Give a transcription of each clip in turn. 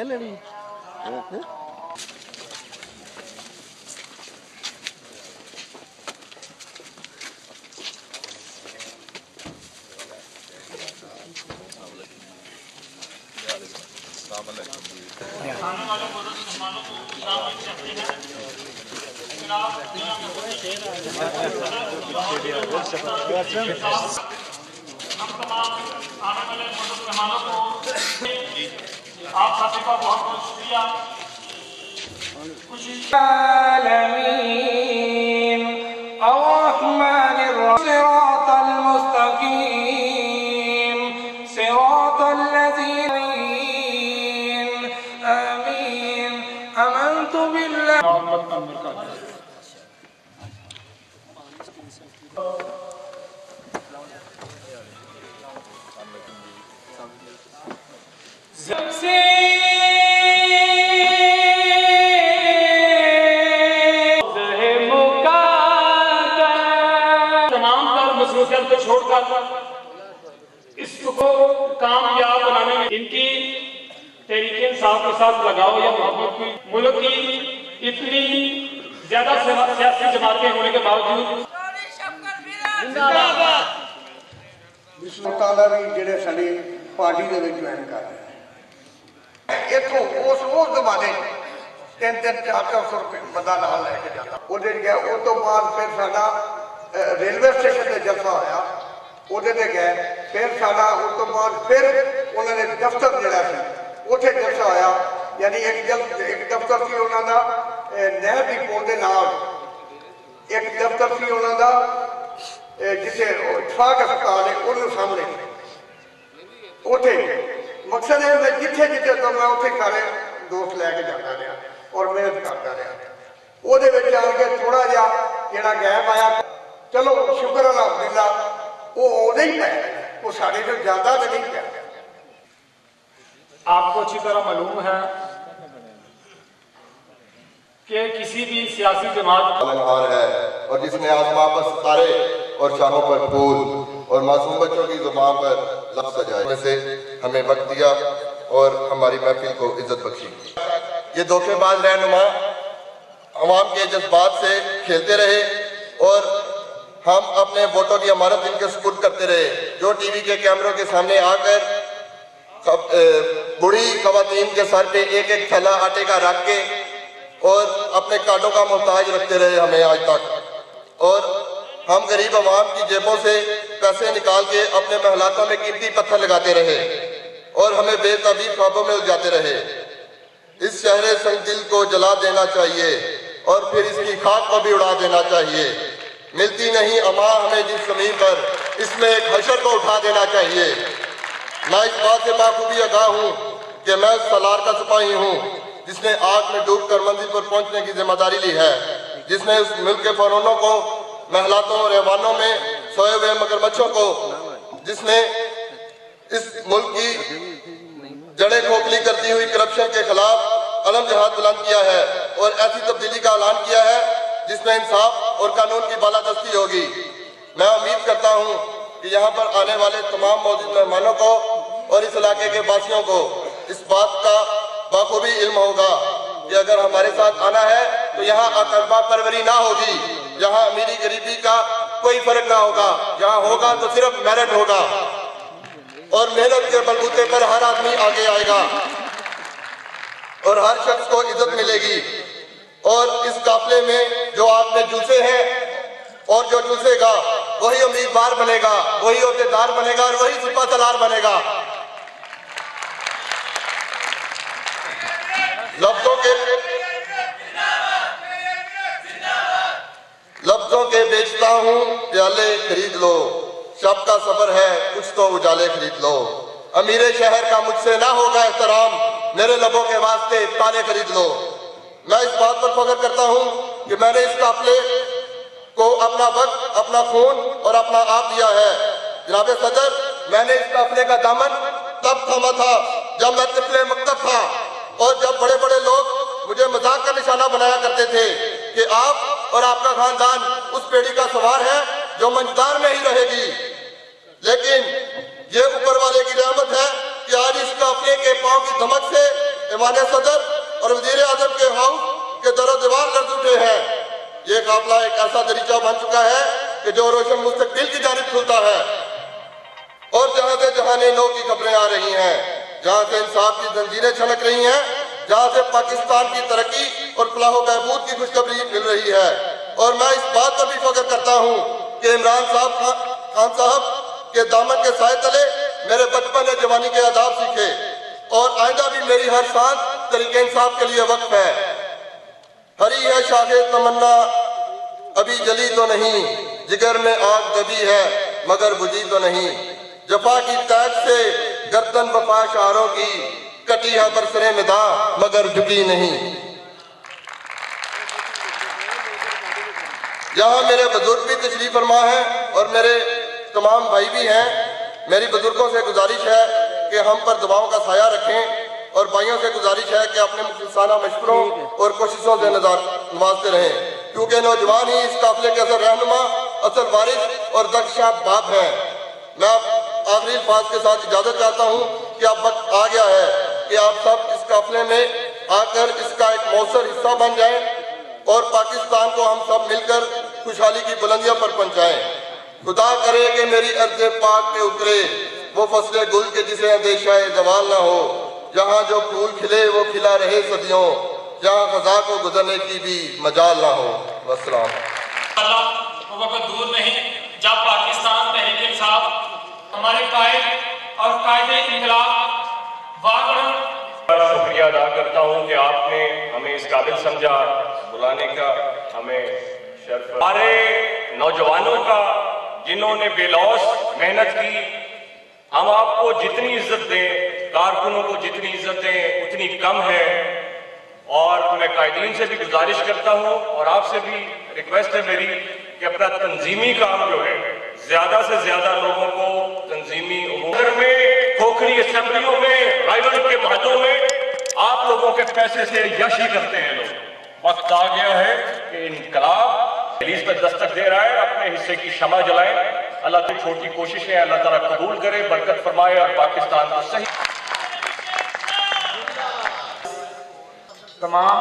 لڑی آپ ساتھی کا بہت بہت شکریہ العالمین الرحمن الرحیم صراط المستقیم صراط الذین آمین آمنت باللہ کو چھوڑ کر اس کو کامیاب بنانے میں ان کی تحریک انصاف کے ساتھ لگاؤ یا محبت کی ملک کی اتنی زیادہ سیاسی جماعتیں ہونے کے باوجود بسم تعالیٰ بھی جڑے ساڑی پارٹی دے وچ جوائن کر رہے ہیں اتھوں اس زمانے 300-400 روپے بندہ نال لے کے جاتا وہ دے گیا وہ تو بعد پھر ساڑا ریلوے اسٹیشن سے جلسہ ہویا وہ دے گئے پھر ساڑا اس تو بعد پھر انہوں نے دفتر جڑا سی اتھے جلسہ ہویا یعنی ایک دفتر سی انہوں نے نہر دی پول دے نال ایک دفتر سی انہوں نے جسے اتفاق اسپتال ہے انہوں سامنے اتھے مقصد ہے میں جتھے تو میں اتھے سارے دوست لے کے جاتا رہا اور محنت کرتا رہا وہ دے وچ آن کے تھوڑا جا جڑا گیپ آیا چلو شکر الحمدللہ وہ نہیں پہ وہ ساڑھے جو زیادہ نہیں پہ آپ کو اچھی طرح معلوم ہے کہ کسی بھی سیاسی جماعت ہے اور جس نے آسمان پر ستارے اور شاہوں پر پھول اور معصوم بچوں کی زبان پر لفظ سجائے میں سے ہمیں وقت دیا اور ہماری محفل کو عزت بخشی یہ دھوکے باز رہنما عوام کے جذبات سے کھیلتے رہے اور ہم اپنے ووٹوں کی امانت ان کے سپرد کرتے رہے جو ٹی وی کے کیمروں کے سامنے آ کر بڑی خواتین کے سر پہ ایک ایک تھیلا آٹے کا رکھ کے اور اپنے کارڈوں کا محتاج رکھتے رہے ہمیں آج تک اور ہم غریب عوام کی جیبوں سے پیسے نکال کے اپنے محلاتوں میں قیمتی پتھر لگاتے رہے اور ہمیں بے تعبیر خوابوں میں الجھاتے رہے اس شہر سنگ دل کو جلا دینا چاہیے اور پھر اس کی خاک کو بھی اڑا دینا چاہیے ملتی نہیں اما ہمیں جس زمین پر اس میں ایک حشر کو اٹھا دینا چاہیے میں اس بات سے بخوبی آگاہ ہوں کہ میں اس سالار کا سپاہی ہوں جس نے آگ میں ڈوب کر منزل پر پہنچنے کی ذمہ داری لی ہے جس نے اس ملک کے فرعونوں کو محلاتوں اور ایوانوں میں سوئے ہوئے مگرمچھوں کو جس نے اس ملک کی جڑیں کھوکھلی کرتی ہوئی کرپشن کے خلاف علم جہاد بلند کیا ہے اور ایسی تبدیلی کا اعلان کیا ہے جس میں انصاف اور قانون کی بالادستی ہوگی میں امید کرتا ہوں کہ یہاں پر آنے والے تمام موجود مہمانوں کو اور اس علاقے کے باسیوں کو اس بات کا بخوبی علم ہوگا کہ اگر ہمارے ساتھ آنا ہے تو یہاں اقربا پروری نہ ہوگی یہاں امیری غریبی کا کوئی فرق نہ ہوگا یہاں ہوگا تو صرف میرٹ ہوگا اور محنت کے بلبوتے پر ہر آدمی آگے آئے گا اور ہر شخص کو عزت ملے گی اور اس قافلے میں جو آپ میں جلسے ہیں اور جو جلسے گا وہی امیدوار بنے گا وہی عہدیدار بنے گا اور وہی سپہ سالار بنے گا لفظوں کے بیچتا ہوں پیالے خرید لو شب کا سفر ہے کچھ تو اجالے خرید لو امیر شہر کا مجھ سے نہ ہوگا احترام میرے لبوں کے واسطے تالے خرید لو میں اس بات پر فخر کرتا ہوں کہ میں نے اس قافلے کو اپنا وقت اپنا خون اور اپنا آپ دیا ہے جناب صدر میں نے اس قافلے کا دامن تب تھاما تھا جب میں طفل مکتب تھا اور جب بڑے بڑے لوگ مجھے مذاق کا نشانہ بنایا کرتے تھے کہ آپ اور آپ کا خاندان اس پیڑھی کا سوار ہے جو منجدار میں ہی رہے گی لیکن یہ اوپر والے کی رحمت ہے کہ آج اس قافلے کے پاؤں کی دھمک سے ایوان صدر اور وزیر اعظم کے ہاؤس کے در و دیوار لرز اٹھے ہیں۔ یہ قافلہ ایک ایسا دریچہ بن چکا ہے کہ جو روشن مستقبل کی جانب کھلتا ہے، اور جہاں سے جہاں نو کی خبریں آ رہی ہیں، جہاں سے انصاف کی زنجیریں چھلک رہی ہیں، جہاں سے پاکستان کی ترقی اور فلاح و بہبود کی خوشخبری مل رہی ہے۔ اور میں اس بات پر بھی فخر کرتا ہوں کہ عمران خان صاحب کے دامن کے سائے تلے میرے بچپن نے جوانی کے آداب سیکھے، اور آئندہ بھی میری ہر سانس طریق انصاف کے لیے وقف ہے۔ ہری ہے شاخ تمنا ابھی جلی تو نہیں، جگر میں آگ دبی ہے مگر بجھی تو نہیں، جفا کی تیگ سے گردن وفا شعروں کی، کٹی ہے برسرے مداح مگر جھکی نہیں۔ یہاں میرے بزرگ بھی تشریف فرما ہیں اور میرے تمام بھائی بھی ہیں۔ میری بزرگوں سے گزارش ہے کہ ہم پر دعاؤں کا سایہ رکھیں، اور بھائیوں سے گزارش ہے کہ اپنے مخلصانہ مشوروں اور کوششوں سے نوازتے رہیں، کیونکہ نوجوان ہی اس قافلے کے اصل رہنما، اصل وارث اور دکشا باپ ہیں۔ میں آخری الفاظ کے ساتھ اجازت چاہتا ہوں کہ اب وقت آ گیا ہے کہ آپ سب اس قافلے میں آ کر اس کا ایک مؤثر حصہ بن جائیں، اور پاکستان کو ہم سب مل کر خوشحالی کی بلندیوں پر پہنچائیں۔ خدا کرے کہ میری ارض پاک پہ اترے وہ فصل گل کے جسے اندیشہ زوال نہ ہو، جہاں جو پھول کھلے وہ کھلا رہے صدیوں، جہاں خزاں کو گزرنے کی بھی مجال نہ ہو۔ والسلام۔ وہ وقت دور نہیں جب پاکستان تحریک انصاف ہمارے قائد اور قائد انقلاب وارن شکریہ ادا کرتا ہوں کہ آپ نے ہمیں اس قابل سمجھا بلانے کا، ہمیں شرف ہمارے نوجوانوں کا جنہوں نے بے لوث محنت کی۔ ہم آپ کو جتنی عزت دیں، کارکنوں کو جتنی عزت دیں اتنی کم ہے، اور میں قائدین سے بھی گزارش کرتا ہوں اور آپ سے بھی ریکویسٹ ہے میری کہ اپنا تنظیمی کام جو ہے زیادہ سے زیادہ لوگوں کو تنظیمی امور میں، کھوکھری اسمبلیوں میں، رائیول کے محلوں میں آپ لوگوں کے پیسے سے یشی کرتے ہیں لوگ۔ وقت آ گیا ہے کہ انقلاب ریلیز پہ دستک دے رہا ہے، اپنے حصے کی شمع جلائیں۔ اللہ کی چھوٹی کوششیں اللہ تعالیٰ قبول کرے، برکت فرمائے اور پاکستان کو صحیح۔ تمام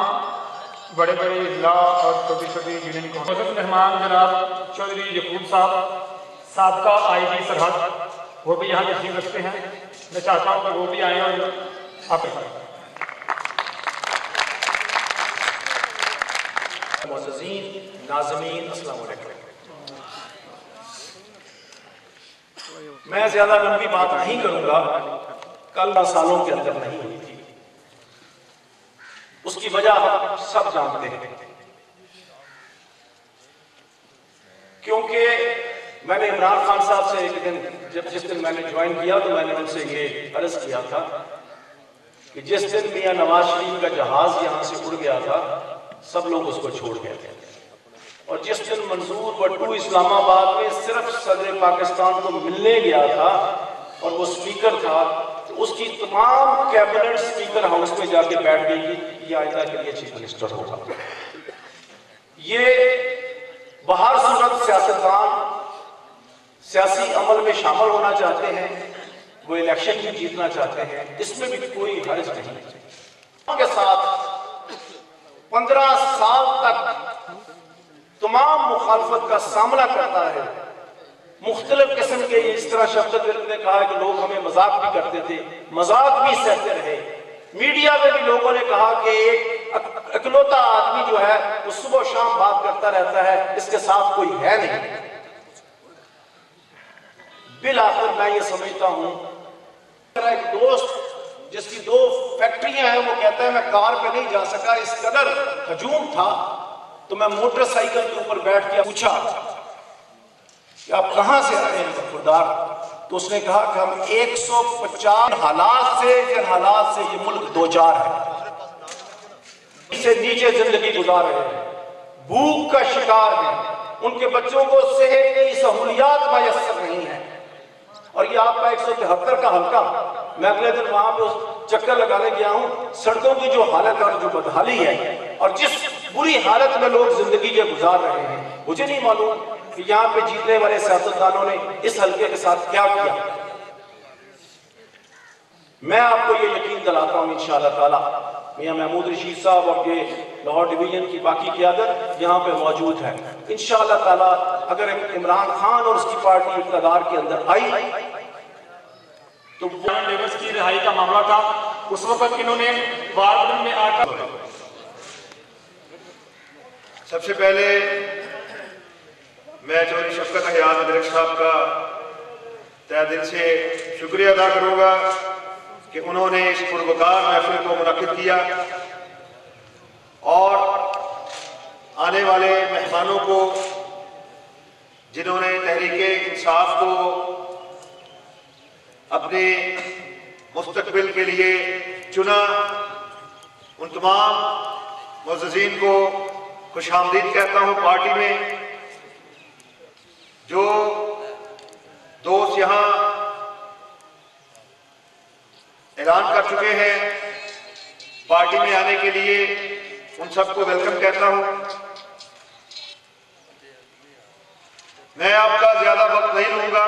بڑے بڑے اضلاع اور چھوٹی چھوٹی یونین کو معزز مہمان جناب چودھری یعقوب صاحب، سابقہ آئی جی سرحد، وہ بھی یہاں تشریف رکھتے ہیں۔ میں چاہتا ہوں کہ وہ بھی آئیں اور آپ معززین ناظمین السلام علیکم۔ میں زیادہ لمبی بات نہیں کروں گا، کل سالوں کے اندر نہیں ہوئی تھی، اس کی وجہ ہم سب جانتے ہیں، کیونکہ میں نے عمران خان صاحب سے ایک دن جس دن میں نے جوائن کیا تو میں نے ان سے یہ عرض کیا تھا کہ جس دن میاں نواز شریف کا جہاز یہاں سے اڑ گیا تھا سب لوگ اس کو چھوڑ گئے تھے، اور جس دن منظور بٹو اسلام آباد میں صرف صدر پاکستان کو ملنے گیا تھا اور وہ سپیکر تھا، تو اس کی تمام کیبنٹ سپیکر ہاؤس میں جا کے بیٹھ گئی کہ یہ آئندہ کے لیے چیف منسٹر ہوگا۔ یہ باہر صورت سیاستدان سیاسی عمل میں شامل ہونا چاہتے ہیں، وہ الیکشن بھی جیتنا چاہتے ہیں، اس میں بھی کوئی حرج نہیں۔ کے ساتھ 15 سال تک تمام مخالفت کا سامنا کرتا ہے، مختلف قسم کے، اس طرح شفقت ورد نے کہا کہ لوگ ہمیں مذاق بھی کرتے تھے، مذاق بھی سہتے رہے، میڈیا میں بھی لوگوں نے کہا کہ ایک اکلوتا آدمی جو ہے وہ صبح و شام بات کرتا رہتا ہے، اس کے ساتھ کوئی ہے نہیں۔ بالآخر میں یہ سمجھتا ہوں، میرا ایک دوست جس کی 2 فیکٹریاں ہیں وہ کہتا ہے میں کار پہ نہیں جا سکا، اس قدر ہجوم تھا، تو میں موٹر سائیکل کے اوپر بیٹھ کے پوچھا کہ آپ کہاں سے آئے ہیں غفردار؟ تو اس نے کہا کہ ہم 150 حالات سے، جن حالات سے یہ ملک دوچار ہے، اس سے نیچے زندگی گزار رہے ہیں، بھوک کا شکار ہیں، ان کے بچوں کو صحت کی سہولیات میسر نہیں ہیں، اور یہ آپ کا 173 کا حلقہ، میں اگلے دن وہاں پہ چکر لگانے گیا ہوں، سڑکوں کی جو حالت اور جو بدحالی ہے اور جس بری حالت میں لوگ زندگی کے گزار رہے ہیں، مجھے نہیں معلوم کہ یہاں پہ جیتنے والے سیاستدانوں نے اس حلقے کے ساتھ کیا کیا۔ میں آپ کو یہ یقین دلاتا ہوں انشاءاللہ تعالی میاں محمود رشید صاحب اور یہ لاہور ڈویژن کی باقی قیادت یہاں پہ موجود ہے، انشاءاللہ تعالی اگر عمران خان اور اس کی پارٹی اقتدار کے اندر آئی تو لیبرز کی رہائی کا معاملہ تھا، اس وقت انہوں نے وارڈ میں آ کر سب سے پہلے میں چودھری شفقت حیات ادرک صاحب کا تہ دل سے شکریہ ادا کروں گا کہ انہوں نے اس پروکار محفل کو منعقد کیا اور آنے والے مہمانوں کو جنہوں نے تحریک انصاف کو اپنے مستقبل کے لیے چنا، ان تمام معززین کو خوش آمدید کہتا ہوں پارٹی میں۔ جو دوست یہاں اعلان کر چکے ہیں پارٹی میں آنے کے لیے، ان سب کو ویلکم کہتا ہوں۔ میں آپ کا زیادہ وقت نہیں لوں گا،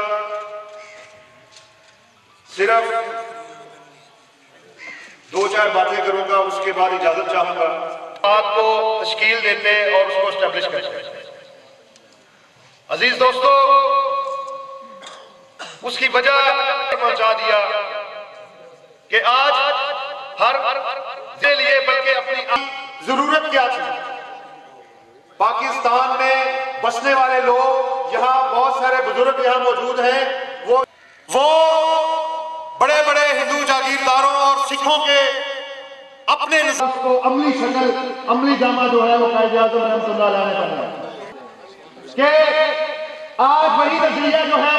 صرف 2-4 باتیں کروں گا، اس کے بعد اجازت چاہوں گا بات کو تشکیل دیتے اور اس کو اسٹیبلش کرتے۔ عزیز دوستو، اس کی وجہ پہنچا دیا کہ آج ہر کے لیے بلکہ اپنی ضرورت کیا تھی۔ پاکستان میں بسنے والے لوگ، یہاں بہت سارے بزرگ یہاں موجود ہیں، وہ بڑے بڑے ہندو جاگیرداروں اور سکھوں کے اپنے نظام کو عملی شکل، عملی جامہ جو ہے وہ قائد اعظم رحمۃ اللہ علیہ نے بنایا کہ آج وہی نظریہ جو ہے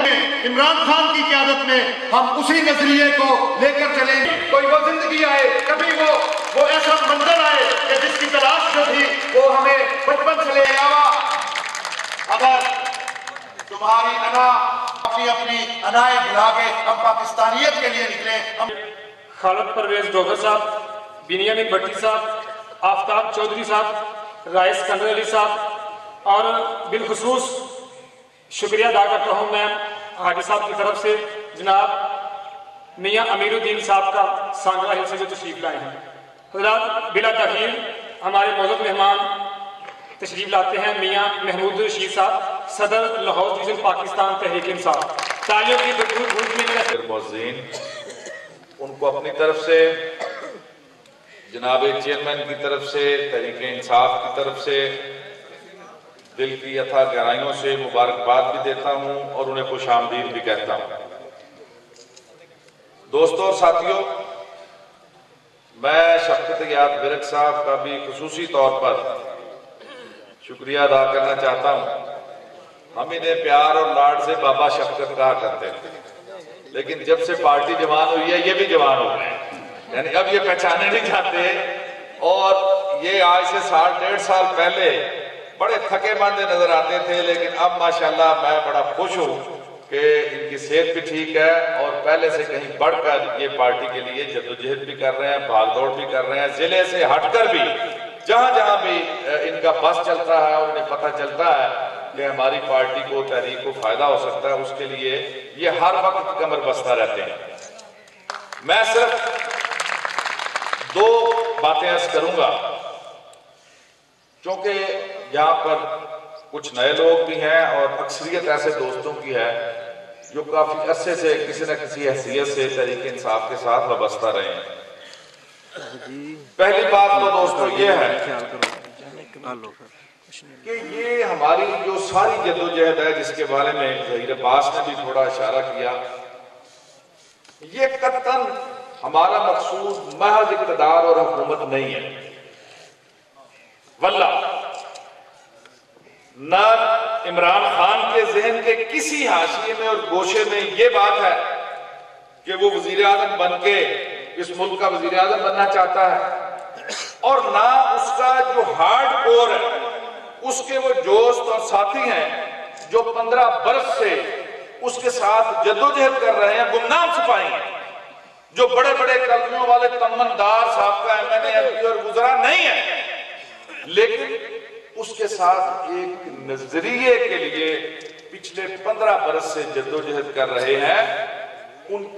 عمران خان کی قیادت میں ہم اسی نظریے کو لے کر چلیں گے۔ کوئی وہ زندگی آئے، کبھی وہ ایسا منظر آئے کہ جس کی تلاش جو تھی وہ ہمیں بچپن سے لے آوا۔ اگر تمہاری انا اپنی انائے بلا کے ہم پاکستانیت کے لیے نکلیں، ہم خالد پرویز ڈوگر صاحب، بنیامین بھٹی صاحب، آفتاب چودھری صاحب، رائس کنور علی صاحب، اور بالخصوص شکریہ ادا کرتا ہوں میں حاجی صاحب کی طرف سے جناب میاں امیر الدین صاحب کا سانگرا ہل سے جو تشریف لائے ہیں۔ حضرات، بلا تاخیر ہمارے معزز مہمان تشریف لاتے ہیں میاں محمود رشید صاحب، صدر لاہور ڈویژن پاکستان تحریک انصاف۔ تالیوں کی بھرپور گونج میں معززین، ان کو اپنی طرف سے، جناب چیئرمین کی طرف سے، تحریک انصاف کی طرف سے دل کی اتھا گہرائیوں سے مبارکباد بھی دیتا ہوں اور انہیں خوش آمدید بھی کہتا ہوں۔ دوستوں اور ساتھیوں، میں شفقت حیات ادرک صاحب کا بھی خصوصی طور پر شکریہ ادا کرنا چاہتا ہوں۔ ہم انہیں پیار اور لاڈ سے بابا شفقت کہا کرتے تھے، لیکن جب سے پارٹی جوان ہوئی ہے یہ بھی جوان ہو گئے، یعنی اب یہ پہچانے نہیں جاتے، اور یہ آج سے 1.5 سال پہلے بڑے تھکے مندے نظر آتے تھے، لیکن اب ماشاءاللہ میں بڑا خوش ہوں کہ ان کی صحت بھی ٹھیک ہے اور پہلے سے کہیں بڑھ کر یہ پارٹی کے لیے جدوجہد بھی کر رہے ہیں، بھاگ دوڑ بھی کر رہے ہیں، ضلع سے ہٹ کر بھی جہاں جہاں بھی ان کا بس چلتا ہے اور انہیں پتہ چلتا ہے کہ ہماری پارٹی کو، تحریک کو فائدہ ہو سکتا ہے، اس کے لیے یہ ہر وقت کمر بستہ رہتے ہیں۔ میں صرف 2 باتیں عرض کروں گا، چونکہ یہاں پر کچھ نئے لوگ بھی ہیں اور اکثریت ایسے دوستوں کی ہے جو کافی عرصے سے کسی نہ کسی حیثیت سے تحریک انصاف کے ساتھ وابستہ رہے ہیں۔ پہلی بات تو دوستوں یہ ہے کہ یہ ہماری جو ساری جدوجہد ہے، جس کے بارے میں ظہیر عباس نے بھی تھوڑا اشارہ کیا، یہ قطعاً ہمارا مقصود محض اقتدار اور حکومت نہیں ہے، واللہ نہ عمران خان کے ذہن کے کسی حاشیے میں اور گوشے میں یہ بات ہے کہ وہ وزیر اعظم بن کے اس ملک کا وزیر اعظم بننا چاہتا ہے، اور نہ اس کا جو ہارڈ کور ہے، اس کے وہ دوست اور ساتھی ہیں جو 15 برس سے اس کے ساتھ جدوجہد کر رہے ہیں، گمنام سپاہی ہیں، جو بڑے بڑے کلمیوں والے تمندار صاحب کا MNA MP اور وزراء نہیں ہیں، لیکن اس کے ساتھ ایک نظریے کے لیے پچھلے 15 برس سے جدوجہد کر رہے ہیں۔ ان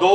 2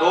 2